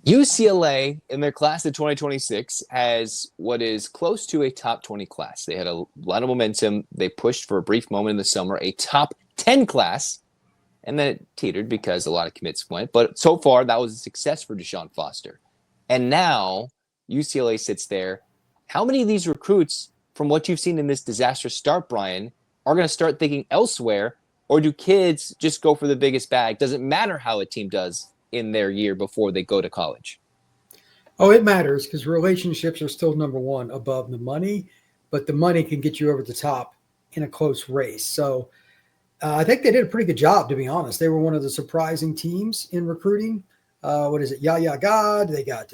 UCLA in their class of 2026 has what is close to a top 20 class. They had a lot of momentum. They pushed for a brief moment in the summer, a top 10 class, and then it teetered because a lot of commits went. But so far, that was a success for DeShaun Foster. And now UCLA sits there. How many of these recruits, from what you've seen in this disastrous start, Brian, are going to start thinking elsewhere? Or do kids just go for the biggest bag? Doesn't matter how a team does in their year before they go to college? Oh, it matters because relationships are still number one above the money, but the money can get you over the top in a close race. So I think they did a pretty good job, to be honest. They were one of the surprising teams in recruiting. Yaya God. They got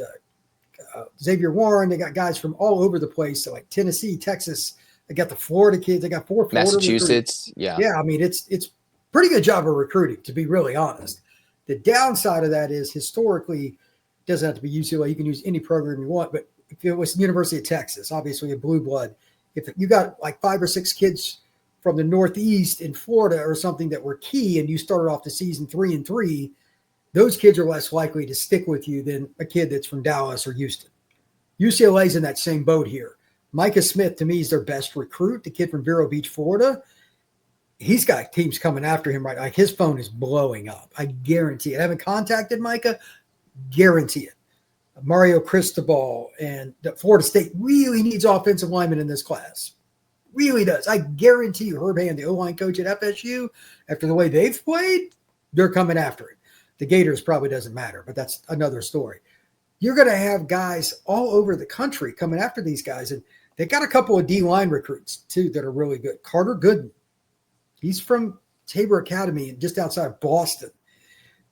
Xavier Warren. They got guys from all over the place, so like Tennessee, Texas. They got the Florida kids. They got 4 Florida Massachusetts. Recruiting. Yeah. I mean, it's pretty good job of recruiting, to be really honest. The downside of that is historically, it doesn't have to be UCLA. You can use any program you want, but if it was University of Texas, obviously a blue blood, if you got like 5 or 6 kids from the Northeast in Florida or something that were key and you started off the season 3-3, those kids are less likely to stick with you than a kid that's from Dallas or Houston. UCLA's in that same boat here. Micah Smith, to me, is their best recruit, the kid from Vero Beach, Florida. He's got teams coming after him right. Like his phone is blowing up. I guarantee it. I haven't contacted Micah. Guarantee it. Mario Cristobal and Florida State really needs offensive linemen in this class. Really does. I guarantee you, Herb Hand, the O-line coach at FSU, after the way they've played, they're coming after it. The Gators probably doesn't matter, but that's another story. You're going to have guys all over the country coming after these guys, and they got a couple of D-line recruits too that are really good. Carter Gooden. He's from Tabor Academy just outside of Boston.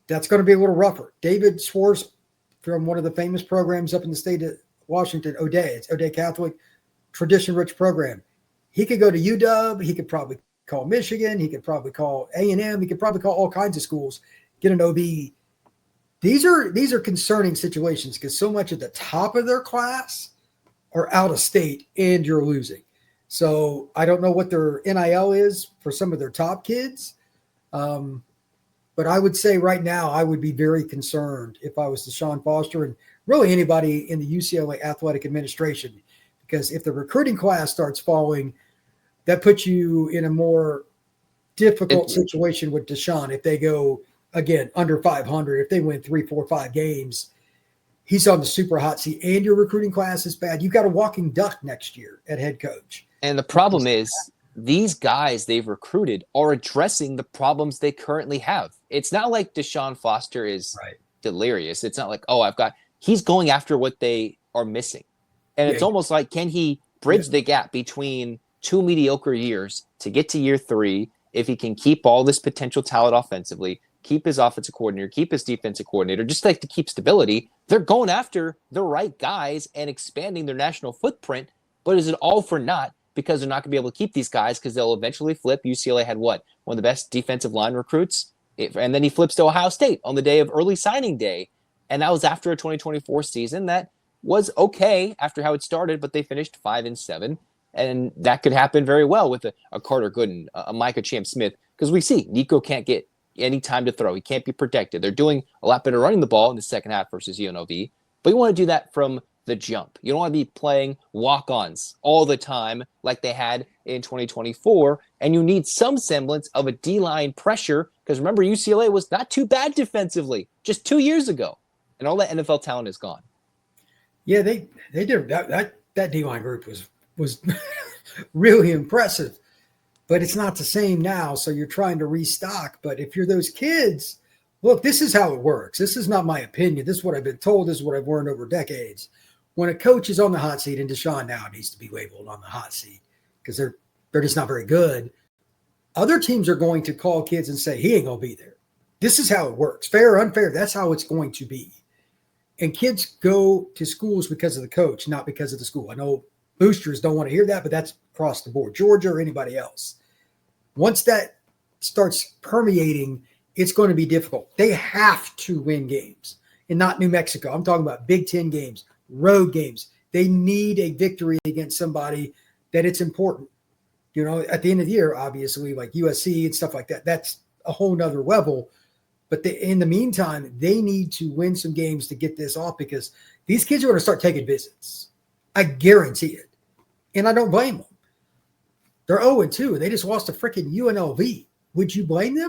That's going to be a little rougher. David Schwartz from one of the famous programs up in the state of Washington, O'Day. It's O'Day Catholic, tradition-rich program. He could go to UW. He could probably call Michigan. He could probably call A&M. He could probably call all kinds of schools, get an OB. These are concerning situations because so much at the top of their class are out of state and you're losing. So I don't know what their NIL is for some of their top kids. But I would say right now I would be very concerned if I was DeShaun Foster and really anybody in the UCLA athletic administration, because if the recruiting class starts falling, that puts you in a more difficult situation with DeShaun. If they go, again, under 500, if they win 3, 4, 5 games, he's on the super hot seat and your recruiting class is bad. You've got a walking duck next year at head coach. And the problem is these guys they've recruited are addressing the problems they currently have. It's not like DeShaun Foster is delirious. It's not like, he's going after what they are missing. And it's almost like, can he bridge the gap between 2 mediocre years to get to year 3 if he can keep all this potential talent offensively, keep his offensive coordinator, keep his defensive coordinator, just like to keep stability. They're going after the right guys and expanding their national footprint. But is it all for naught? Because they're not going to be able to keep these guys because they'll eventually flip. UCLA had one of the best defensive line recruits, and then he flips to Ohio State on the day of early signing day. And that was after a 2024 season that was okay after how it started, but they finished 5-7. And that could happen very well with a Carter Gooden, a Micah Smith, because we see Nico can't get any time to throw. He can't be protected. They're doing a lot better running the ball in the second half versus UNLV, but you want to do that from the jump. You don't want to be playing walk-ons all the time like they had in 2024, and you need some semblance of a D-line pressure because remember, UCLA was not too bad defensively just 2 years ago, and all that NFL talent is gone. Yeah, they did that D-line group was really impressive, but it's not the same now, so you're trying to restock. But if you're those kids, look, this is how it works. This is not my opinion. This is what I've been told. This is what I've learned over decades. When a coach is on the hot seat, and DeShaun now needs to be labeled on the hot seat because they're just not very good, other teams are going to call kids and say, he ain't going to be there. This is how it works. Fair or unfair, that's how it's going to be. And kids go to schools because of the coach, not because of the school. I know boosters don't want to hear that, but that's across the board, Georgia or anybody else. Once that starts permeating, it's going to be difficult. They have to win games, and not New Mexico. I'm talking about Big Ten games, road games. They need a victory against somebody that it's important. You know, at the end of the year, obviously, like USC and stuff like that, that's a whole nother level. But in the meantime, they need to win some games to get this off because these kids are going to start taking visits. I guarantee it. And I don't blame them. They're 0-2. They just lost to freaking UNLV. Would you blame them?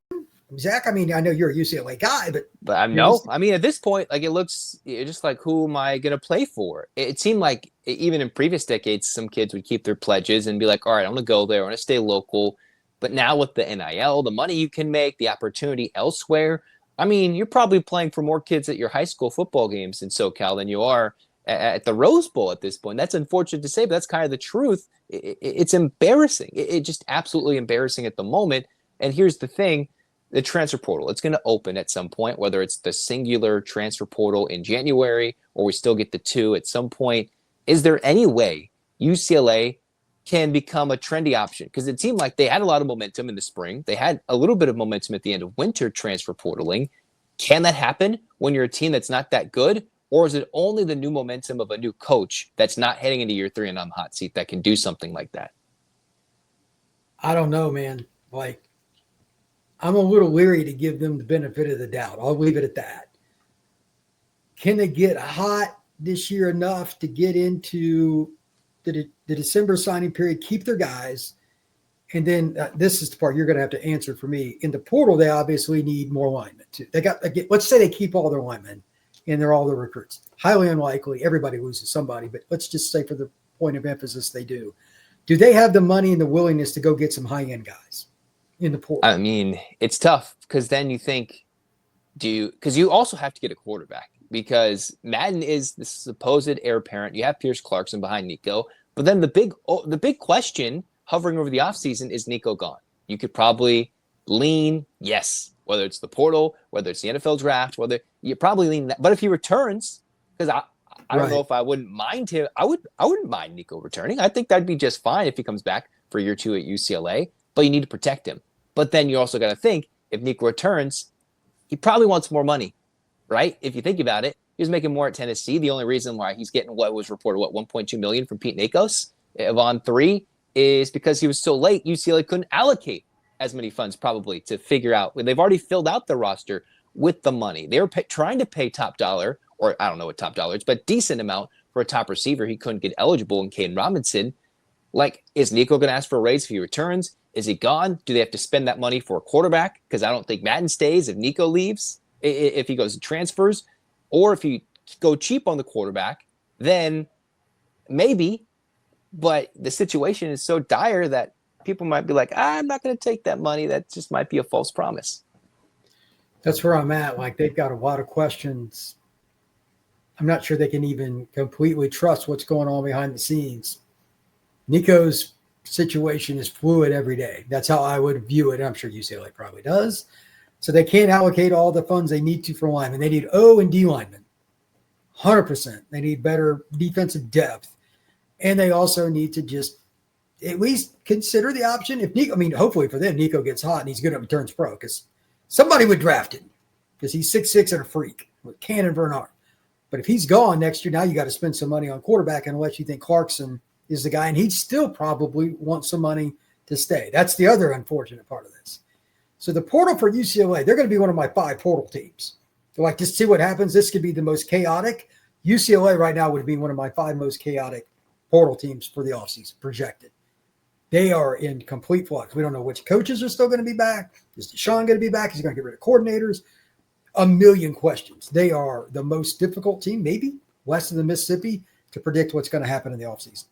Zach, I mean, I know you're a UCLA guy, but no. I mean, at this point, like, it looks just like, who am I going to play for? It seemed like even in previous decades, some kids would keep their pledges and be like, all right, I'm going to go there. I'm going to stay local. But now with the NIL, the money you can make, the opportunity elsewhere, I mean, you're probably playing for more kids at your high school football games in SoCal than you are at the Rose Bowl at this point. That's unfortunate to say, but that's kind of the truth. It's embarrassing. It's just absolutely embarrassing at the moment. And here's the thing. The transfer portal, it's going to open at some point, whether it's the singular transfer portal in January or we still get the 2 at some point. Is there any way UCLA can become a trendy option? Because it seemed like they had a lot of momentum in the spring. They had a little bit of momentum at the end of winter transfer portaling. Can that happen when you're a team that's not that good? Or is it only the new momentum of a new coach that's not heading into year 3 and on the hot seat that can do something like that? I don't know, man. Like, I'm a little leery to give them the benefit of the doubt. I'll leave it at that. Can they get hot this year enough to get into the December signing period, keep their guys? And then this is the part you're going to have to answer for me. In the portal, they obviously need more linemen too. Let's say they keep all their linemen and they're all the recruits. Highly unlikely. Everybody loses somebody, but let's just say for the point of emphasis they do. Do they have the money and the willingness to go get some high-end guys in the portal? I mean, it's tough because then you think, because you also have to get a quarterback because Madden is the supposed heir apparent. You have Pierce Clarkson behind Nico, but then the big question hovering over the offseason is Nico gone. You could probably lean, yes, whether it's the portal, whether it's the NFL draft, whether you probably lean that. But if he returns, because I don't know if I wouldn't mind him. I wouldn't mind Nico returning. I think that'd be just fine if he comes back for year 2 at UCLA, but you need to protect him. But then you also got to think, if Nico returns, he probably wants more money, right? If you think about it, he was making more at Tennessee. The only reason why he's getting what was reported, $1.2 million from Pete Nakos on 3 is because he was so late. UCLA couldn't allocate as many funds probably to figure out. They've already filled out the roster with the money. They were trying to pay top dollar, or I don't know what top dollar is, but decent amount for a top receiver. He couldn't get eligible in Caden Robinson. Like, is Nico going to ask for a raise if he returns? Is he gone? Do they have to spend that money for a quarterback? Because I don't think Madden stays if Nico leaves, if he goes and transfers. Or if you go cheap on the quarterback, then maybe. But the situation is so dire that people might be like, I'm not going to take that money. That just might be a false promise. That's where I'm at. Like, they've got a lot of questions. I'm not sure they can even completely trust what's going on behind the scenes. Nico's situation is fluid every day. That's how I would view it. I'm sure UCLA probably does. So they can't allocate all the funds they need to for linemen. They need O and D linemen, 100%. They need better defensive depth. And they also need to just at least consider the option. If Nico, I mean, hopefully for them, Nico gets hot and he's good at returns pro because somebody would draft him because he's 6'6" and a freak with cannon for an arm. But if he's gone next year, now you got to spend some money on quarterback unless you think Clarkson is the guy, and he'd still probably want some money to stay. That's the other unfortunate part of this. So the portal for UCLA, they're going to be one of my 5 portal teams. So like, just see what happens. This could be the most chaotic. UCLA right now would be one of my 5 most chaotic portal teams for the offseason projected. They are in complete flux. We don't know which coaches are still going to be back. Is DeShaun going to be back? Is he going to get rid of coordinators? A million questions. They are the most difficult team, maybe west of the Mississippi, to predict what's going to happen in the offseason.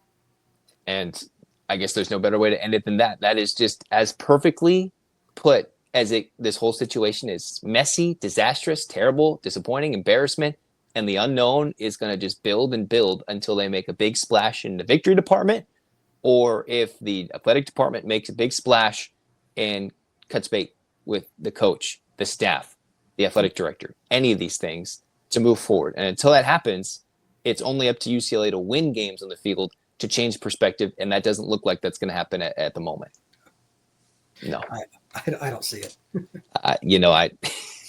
And I guess there's no better way to end it than that. That is just as perfectly put as this whole situation is messy, disastrous, terrible, disappointing, embarrassment, and the unknown is going to just build and build until they make a big splash in the victory department, or if the athletic department makes a big splash and cuts bait with the coach, the staff, the athletic director, any of these things to move forward. And until that happens, it's only up to UCLA to win games on the field to change perspective, and that doesn't look like that's going to happen at the moment. No. I don't see it.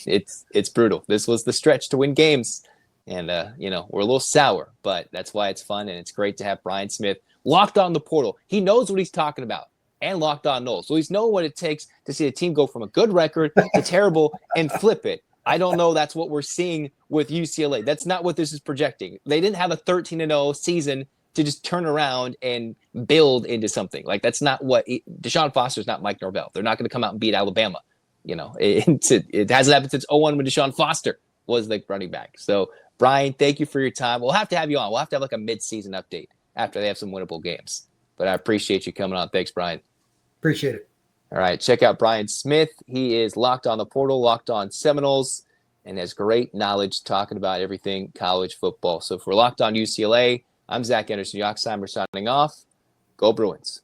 It's brutal. This was the stretch to win games, and we're a little sour, but that's why it's fun, and it's great to have Brian Smith locked on the portal. He knows what he's talking about, and locked on Knowles. So he's knowing what it takes to see a team go from a good record to terrible and flip it. I don't know that's what we're seeing with UCLA. That's not what this is projecting. They didn't have a 13-0 season to just turn around and build into something. Like, that's not what Deshawn Foster's not Mike Norvell. They're not going to come out and beat Alabama. It hasn't happened since 2001 when Deshaun Foster was the running back. So, Brian, thank you for your time. We'll have to have you on. We'll have to have like a mid-season update after they have some winnable games. But I appreciate you coming on. Thanks, Brian. Appreciate it. All right, check out Brian Smith. He is Locked On the Portal, Locked On Seminoles, and has great knowledge talking about everything college football. So for Locked On UCLA, I'm Zach Anderson-Yoxsimer signing off. Go Bruins.